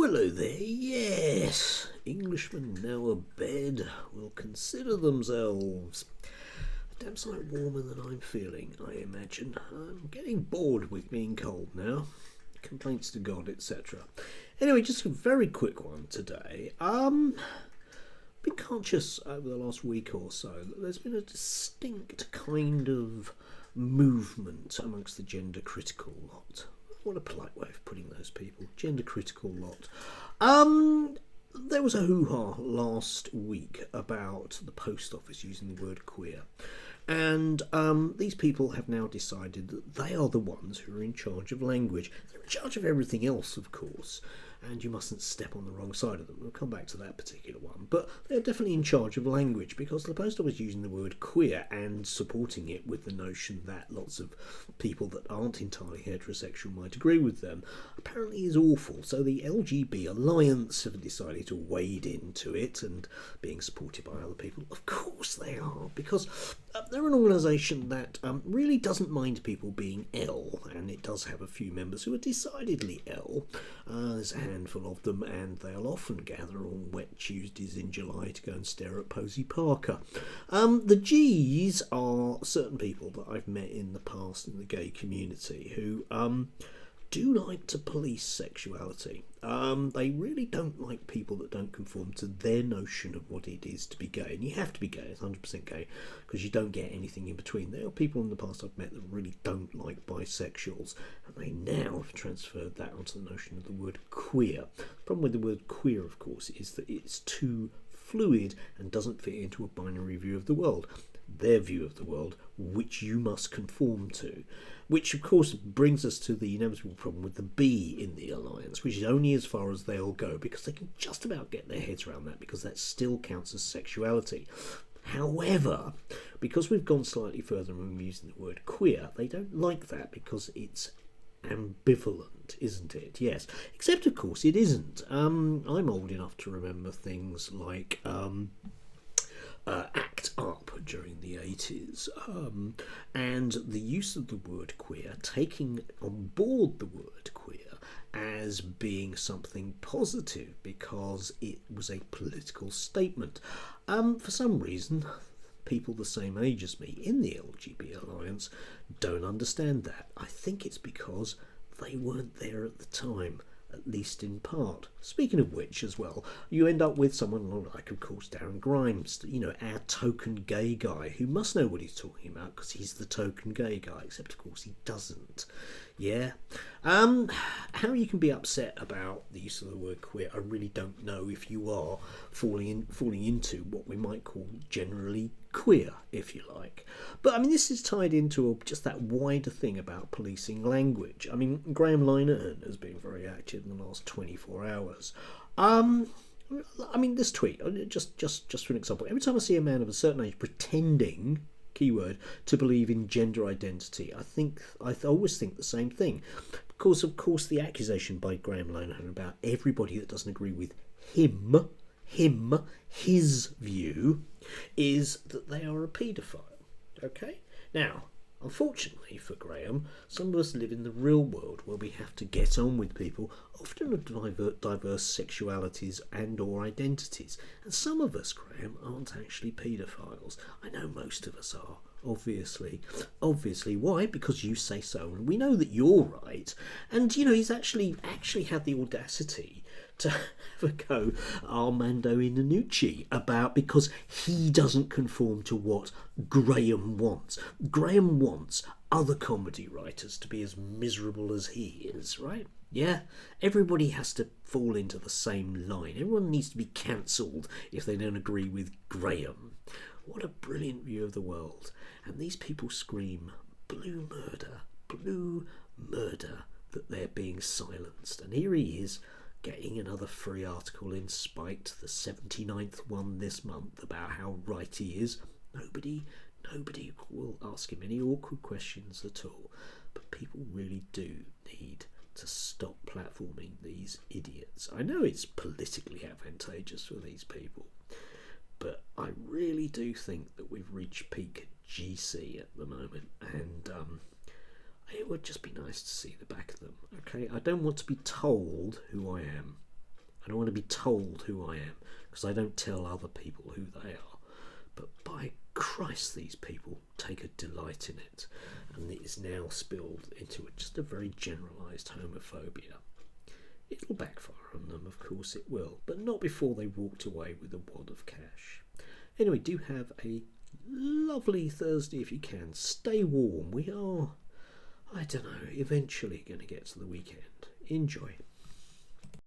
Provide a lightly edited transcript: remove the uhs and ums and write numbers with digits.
hello there. Yes, Englishmen now abed will consider themselves a damn sight warmer than I'm feeling, I imagine. I'm getting bored with being cold now. Complaints to God, etc. Anyway, just a very quick one today. Been conscious over the last week or so that there's been a distinct kind of movement amongst the gender critical lot. What a polite way of putting those people. Gender critical lot. There was a hoo-ha last week about the post office using the word queer. And these people have now decided that they are the ones who are in charge of language. They're in charge of everything else, of course, and you mustn't step on the wrong side of them. We'll come back to that particular one. But they're definitely in charge of language because the post office using the word queer and supporting it with the notion that lots of people that aren't entirely heterosexual might agree with them apparently is awful. So the LGB Alliance have decided to wade into it and being supported by other people. Of course they are, because they're an organisation that really doesn't mind people being L, and it does have a few members who are decidedly L. There's a handful of them, and they'll often gather on wet Tuesdays in July to go and stare at Posey Parker. The G's are certain people that I've met in the past in the gay community who do like to police sexuality. They really don't like people that don't conform to their notion of what it is to be gay. And you have to be gay, it's 100% gay, because you don't get anything in between. There are people in the past I've met that really don't like bisexuals, and they now have transferred that onto the notion of the word queer. The problem with the word queer, of course, is that it's too fluid and doesn't fit into a binary view of the world. Their view of the world, which you must conform to. Which, of course, brings us to the inevitable problem with the B in the alliance, which is only as far as they'll go, because they can just about get their heads around that, because that still counts as sexuality. However, because we've gone slightly further and we're using the word queer, they don't like that because it's ambivalent, isn't it? Yes. Except, of course, it isn't. I'm old enough to remember things like ACT UP during the 80s, and the use of the word queer, taking on board the word queer as being something positive because it was a political statement. For some reason, people the same age as me in the LGBT Alliance don't understand that. I think it's because they weren't there at the time, at least in part. Speaking of which, as well, you end up with someone like, of course, Darren Grimes, our token gay guy, who must know what he's talking about because he's the token gay guy, except, of course, he doesn't. Yeah. How you can be upset about the use of the word queer, I really don't know if you are falling into what we might call generally queer, if you like. But I mean, this is tied into just that wider thing about policing language. I mean, Graham Linehan has been very active in the last 24 hours. I mean, this tweet, just for an example, every time I see a man of a certain age pretending, keyword, to believe in gender identity, I always think the same thing. Because, of course, the accusation by Graham Linehan about everybody that doesn't agree with his view, is that they are a paedophile. Okay? Now, unfortunately for Graham, some of us live in the real world where we have to get on with people, often of diverse sexualities and or identities. And some of us, Graham, aren't actually paedophiles. I know most of us are. Obviously. Why? Because you say so, and we know that you're right. And he's actually had the audacity to have a go Armando Iannucci about, because he doesn't conform to what Graham wants. Graham wants other comedy writers to be as miserable as he is, right? Yeah, everybody has to fall into the same line. Everyone needs to be cancelled if they don't agree with Graham. What a brilliant view of the world. And these people scream blue murder, that they're being silenced. And here he is, getting another free article in Spite, the 79th one this month, about how right he is. Nobody will ask him any awkward questions at all. But people really do need to stop platforming these idiots. I know it's politically advantageous for these people, but I really do think that we've reached peak GC at the moment, and it would just be nice to see the back of them. Okay, I don't want to be told who I am. I don't want to be told who I am, because I don't tell other people who they are. But by Christ, these people take a delight in it, and it is now spilled into just a very generalised homophobia. It'll backfire on them, of course it will, but not before they walked away with a wad of cash. Anyway, do have a lovely Thursday if you can. Stay warm. We are, I don't know, eventually going to get to the weekend. Enjoy.